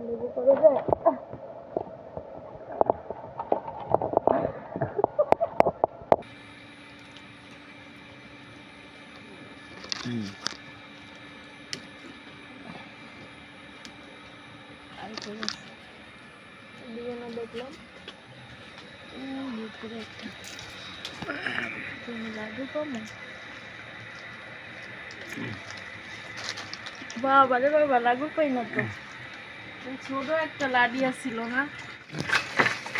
লেবু করা যায়। দেখলাম ভিতরে একটা লাড্ডু কম বাবা রে বাবা, লাড্ডু পাই না তো, ছোট একটা লাডিয়া ছিল না।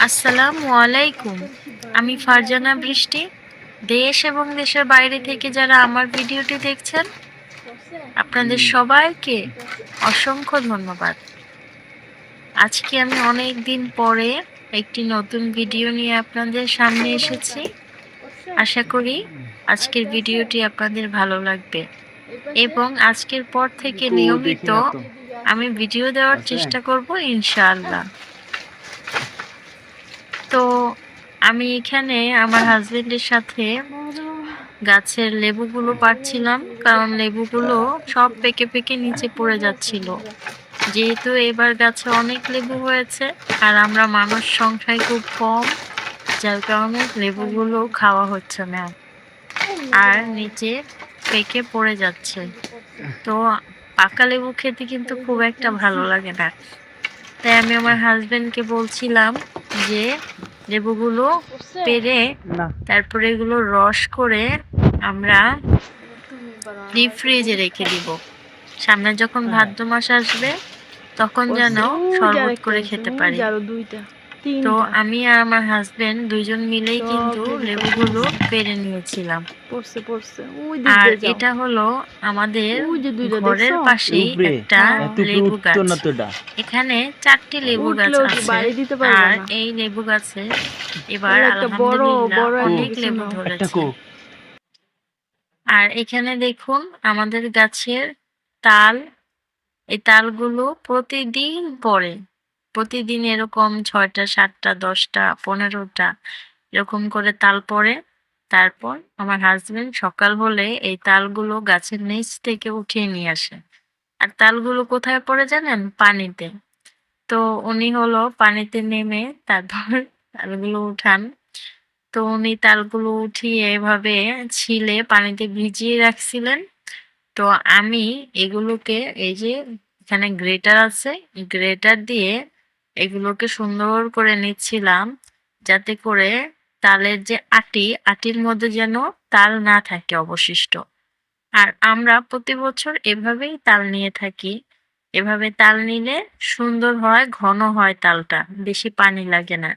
আসসালামু আলাইকুম, আমি ফারজানা বৃষ্টি। দেশ এবং দেশের বাইরে থেকে যারা আমার ভিডিওটি দেখছেন, আপনাদের সবাইকে অসংখ্য ধন্যবাদ। আজকে আমি অনেক দিন পরে একটি নতুন ভিডিও নিয়ে আপনাদের সামনে এসেছি। আশা করি আজকের ভিডিওটি আপনাদের ভালো লাগবে এবং আজকের পর থেকে নিয়মিত আমি ভিডিও দেওয়ার চেষ্টা করব ইনশাআল্লাহ। তো আমি এখানে আমার হাজবেন্ডের সাথে গাছের লেবুগুলো পাড়ছিলাম, কারণ লেবুগুলো সব পেকে পেকে নিচে পড়ে যাচ্ছিল। যেহেতু এবার গাছে অনেক লেবু হয়েছে আর আমরা মানুষ সংখ্যায় খুব কম, যার কারণে লেবুগুলো খাওয়া হচ্ছে না আর নিচে পেকে পড়ে যাচ্ছে। তো পাকা লেবু খেতে কিন্তু খুব একটা ভালো লাগে না, তাই আমি আমার হাজবেন্ডকে বলছিলাম যে লেবুগুলো পেরে তারপরে এগুলো রস করে আমরা ডিপ ফ্রিজে রেখে দিব। সামনে যখন ভাদ্র মাস আসবে তখন যেন শরবত করে খেতে পারি। তো আমি আর আমার হাজবেন্ড দুইজন মিলেই কিন্তু লেবুগুলো পেরে নিয়েছিলাম। আর এটা হলো আমাদের ঘরের পাশেই একটা লেবু গাছ। এখানে 4টি লেবু গাছ আছে আর এই লেবু গাছে এবার আলহামদুলিল্লাহ অনেক লেবু ধরেছে। আর এখানে দেখুন আমাদের গাছের তাল, এই তালগুলো প্রতিদিন পড়ে, প্রতিদিন এরকম 6টা 7টা 10টা 15টা এরকম করে তাল পড়ে। তারপর আমার হাজবেন্ড সকাল হলে এই তালগুলো গাছের নিচ থেকে উঠিয়ে নিয়ে আসে। আর তালগুলো কোথায় পড়ে জানেন? পানিতে। তো উনি হলো পানিতে নেমে তারপর তালগুলো উঠান। তো উনি তালগুলো উঠিয়ে এভাবে ছিলে পানিতে ভিজিয়ে রাখছিলেন। তো আমি এগুলোকে এই যে এখানে গ্রেটার আছে, গ্রেটার দিয়ে এগুলোকে সুন্দর করে নিচ্ছিলাম, যাতে করে তালের যে আটির মধ্যে যেন তাল না থাকে অবশিষ্ট। আর আমরা প্রতি বছর এভাবেই তাল নিয়ে থাকি। এভাবে তাল নিলে সুন্দর হয়, ঘন হয় তালটা, বেশি পানি লাগে না।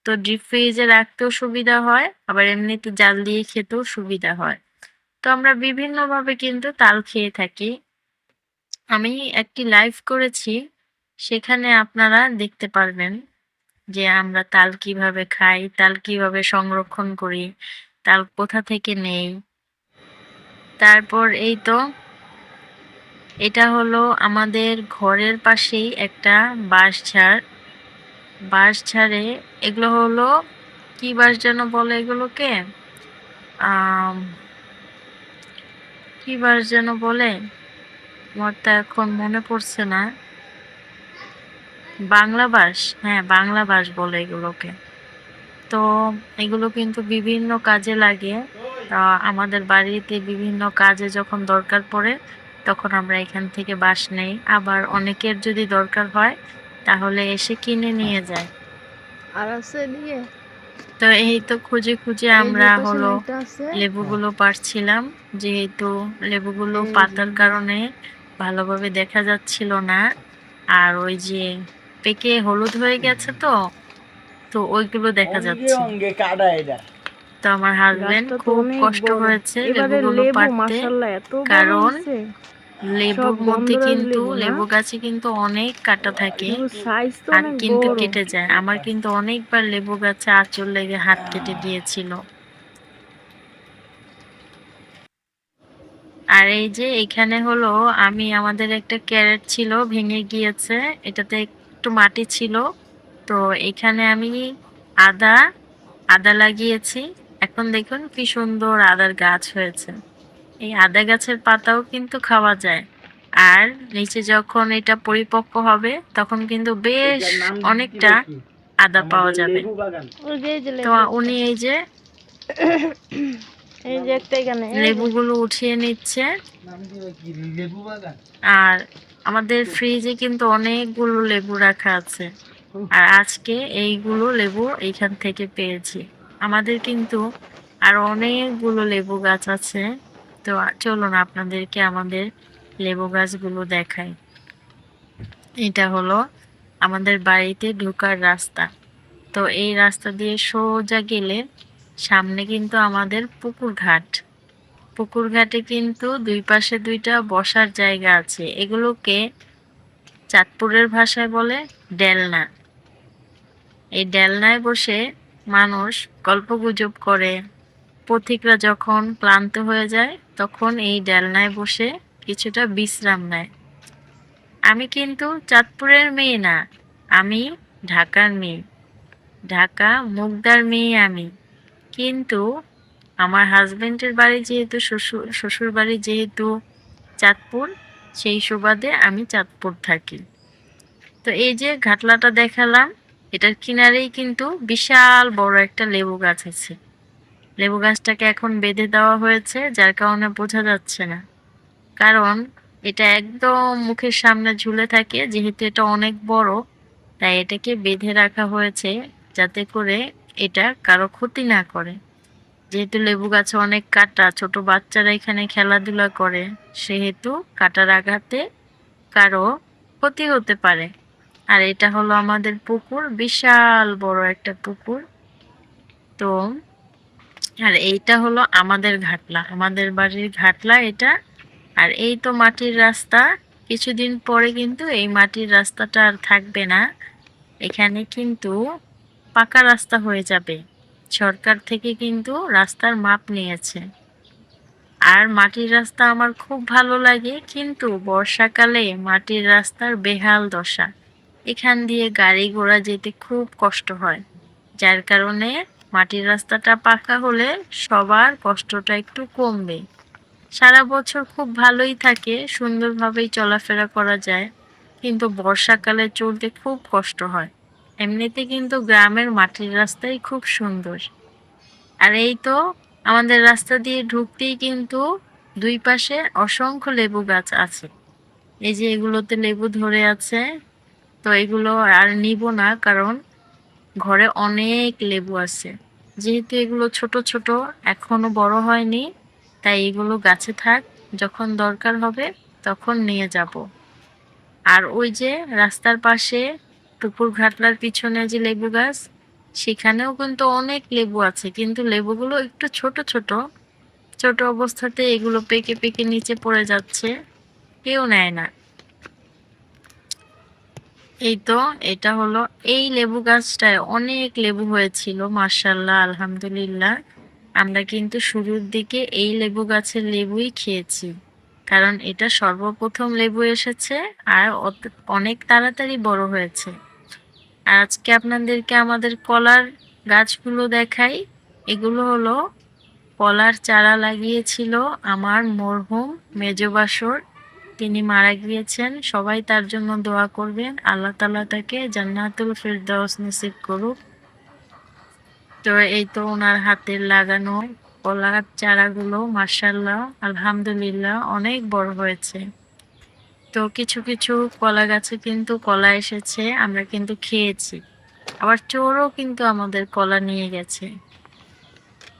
তো ডিপ ফ্রিজে রাখতেও সুবিধা হয়, আবার এমনিতে জাল দিয়ে খেতেও সুবিধা হয়। তো আমরা বিভিন্নভাবে কিন্তু তাল খেয়ে থাকি। আমি একটি লাইভ করেছি, সেখানে আপনারা দেখতে পারবেন যে আমরা তাল কিভাবে খাই, তাল কিভাবে সংরক্ষণ করি, তাল কোথা থেকে নেই। তারপর এই তো এটা হলো আমাদের ঘরের পাশেই একটা বাঁশঝাড়ে এগুলো হলো কি বাঁশ যেন বলে এগুলোকে, কি বাঁশ যেন বলে, আমার তো এখন মনে পড়ছে না। বাংলা বাঁশ, হ্যাঁ বাংলা বাঁশ বলে এগুলোকে। তো এগুলো কিন্তু বিভিন্ন কাজে লাগে। আমাদের বাড়িতে বিভিন্ন কাজে যখন দরকার পড়ে তখন আমরা এখান থেকে বাঁশ নেই। আবার অনেকের যদি দরকার হয় তাহলে এসে কিনে নিয়ে যায়। আর আছে দিয়ে তো এই তো খুঁজে খুঁজে আমরা হলো লেবুগুলো পাড়ছিলাম, যেহেতু লেবুগুলো পাতার কারণে ভালোভাবে দেখা যাচ্ছিল না। আর ওই যে পেকে হলুদ হয়ে গেছে, তো ওইগুলো দেখা যাচ্ছে। তো আমার হাজবেন্ড খুব কষ্ট হয়েছে লেবুগুলো পাড়তে, কারণ লেবুর মধ্যে কিন্তু লেবু গাছে কিন্তু অনেক কাঁটা থাকে, হাত কিন্তু কেটে যায়। আমার কিন্তু অনেকবার লেবু গাছে আঁচড় লেগে হাত কেটে গিয়েছিল। আর এই যে এখানে হলো আমাদের একটা ক্যারেট ছিল, ভেঙে গিয়েছে, এটাতে একটু মাটি ছিল। তো এখানে আমি আদা লাগিয়েছি। এখন দেখুন কি সুন্দর আদার গাছ হয়েছে। এই আদা গাছের পাতাও কিন্তু খাওয়া যায়। আর নিচে যখন এটা পরিপক্ক হবে তখন কিন্তু বেশ অনেকটা আদা পাওয়া যাবে। ওই যে এই যে তো লেবু একটা। উনি এই যে এই যে একটা এখানে এই যে। লেবুগুলো উঠিয়ে নিচ্ছে। আর আমাদের ফ্রিজে কিন্তু অনেকগুলো লেবু রাখা আছে, আর আজকে এইগুলো লেবু এইখান থেকে পেয়েছি। আমাদের কিন্তু আরো অনেকগুলো লেবু গাছ আছে। তো চলুন আপনাদেরকে আমাদের লেবু গাছগুলো দেখাই। এটা হলো আমাদের বাড়িতে ঢোকার রাস্তা। তো এই রাস্তা দিয়ে সোজা গেলে সামনে কিন্তু আমাদের পুকুর ঘাট। পুকুর ঘাটে কিন্তু দুই পাশে দুইটা বসার জায়গা আছে, এগুলোকে চাঁদপুরের ভাষায় বলে ডেলনা। এই ডেলনায় বসে মানুষ গল্পগুজব করে। পথিকরা যখন ক্লান্ত হয়ে যায় তখন এই ডেলনায় বসে কিছুটা বিশ্রাম নেয়। আমি কিন্তু চাঁদপুরের মেয়ে না, আমি ঢাকার মেয়ে। ঢাকা মুগদার মেয়ে আমি। কিন্তু আমার হাজবেন্ডের বাড়ি যেহেতু শ্বশুর বাড়ি যেহেতু চাঁদপুর, সেই সুবাদে আমি চাঁদপুর থাকি। তো এই যে ঘাটলাটা দেখালাম, এটার কিনারেই কিন্তু বিশাল বড় একটা লেবু গাছ আছে। লেবু গাছটাকে এখন বেঁধে দেওয়া হয়েছে, যার কারণে বোঝা যাচ্ছে না। কারণ এটা একদম মুখের সামনে ঝুলে থাকে, যেহেতু এটা অনেক বড় তাই এটাকে বেঁধে রাখা হয়েছে যাতে করে এটা কারো ক্ষতি না করে। যেহেতু লেবু গাছে অনেক কাঁটা, ছোট বাচ্চারা এখানে খেলাধুলা করে, সেহেতু কাঁটার আঘাতে কারো ক্ষতি হতে পারে। আর এটা হলো আমাদের পুকুর, বিশাল বড় একটা পুকুর। তো আর এইটা হলো আমাদের ঘাটলা, আমাদের বাড়ির ঘাটলা এটা। আর এই তো মাটির রাস্তা, কিছুদিন পরে কিন্তু এই মাটির রাস্তাটা আর থাকবে না, এখানে কিন্তু পাকা রাস্তা হয়ে যাবে। সরকার থেকে কিন্তু রাস্তার মাপ নিয়েছে। আর মাটির রাস্তা আমার খুব ভালো লাগে, কিন্তু বর্ষাকালে মাটির রাস্তার বেহাল দশা। এখান দিয়ে গাড়ি ঘোড়া যেতে খুব কষ্ট হয়, যার কারণে মাটির রাস্তাটা পাকা হলে সবার কষ্টটা একটু কমবে। সারা বছর খুব ভালোই থাকে, সুন্দরভাবেই চলাফেরা করা যায়, কিন্তু বর্ষাকালে চলতে খুব কষ্ট হয়। এমনিতে কিন্তু গ্রামের মাটির রাস্তাই খুব সুন্দর। আর এই তো আমাদের রাস্তা দিয়ে ঢুকতেই কিন্তু দুই পাশে অসংখ্য লেবু গাছ আছে। এই যে এগুলোতে লেবু ধরে আছে। তো এগুলো আর নিব না, কারণ ঘরে অনেক লেবু আছে। যেহেতু এগুলো ছোট ছোট, এখনো বড় হয়নি, তাই এগুলো গাছে থাক, যখন দরকার হবে তখন নিয়ে যাব। আর ওই যে রাস্তার পাশে পুকুর ঘাটলার পিছনে যে লেবু গাছ, সেখানেও কিন্তু অনেক লেবু আছে, কিন্তু লেবুগুলো একটু ছোট ছোট। ছোট অবস্থাতে এগুলো পেকে পেকে নিচে পড়ে যাচ্ছে, কেউ নেয় না। এই তো এটা হলো, এই লেবু গাছটায় অনেক লেবু হয়েছিল, মাশাআল্লাহ আলহামদুলিল্লাহ। আমরা কিন্তু শুরুর দিকে এই লেবু গাছের লেবুই খেয়েছি, কারণ এটা সর্বপ্রথম লেবু এসেছে আর অনেক তাড়াতাড়ি বড় হয়েছে। আর আজকে আপনাদেরকে আমাদের কলার গাছগুলো দেখাই। এগুলো হলো কলার চারা লাগিয়েছিল আমার মরহুম মেজো বাসর, তিনি মারা গিয়েছেন। সবাই তার জন্য দোয়া করবেন, আল্লাহ তাআলা তাকে জান্নাতুল ফেরদাউস নসিব করুক। তো এই তো ওনার হাতের লাগানো কলার চারাগুলো মাশাআল্লাহ আলহামদুলিল্লাহ অনেক বড় হয়েছে। তো কিছু কিছু কলা গাছে কিন্তু কলা এসেছে, আমরা কিন্তু খেয়েছি। আবার চোরও কিন্তু আমাদের কলা নিয়ে গেছে।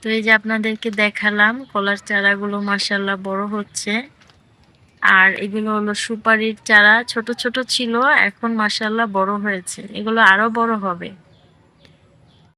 তো এই যে আপনাদেরকে দেখালাম কলার চারাগুলো মাশাআল্লাহ বড় হচ্ছে। আর এগুলো হলো সুপারির চারা, ছোট ছোট ছিল, এখন মাশাআল্লাহ বড় হয়েছে, এগুলো আরো বড় হবে।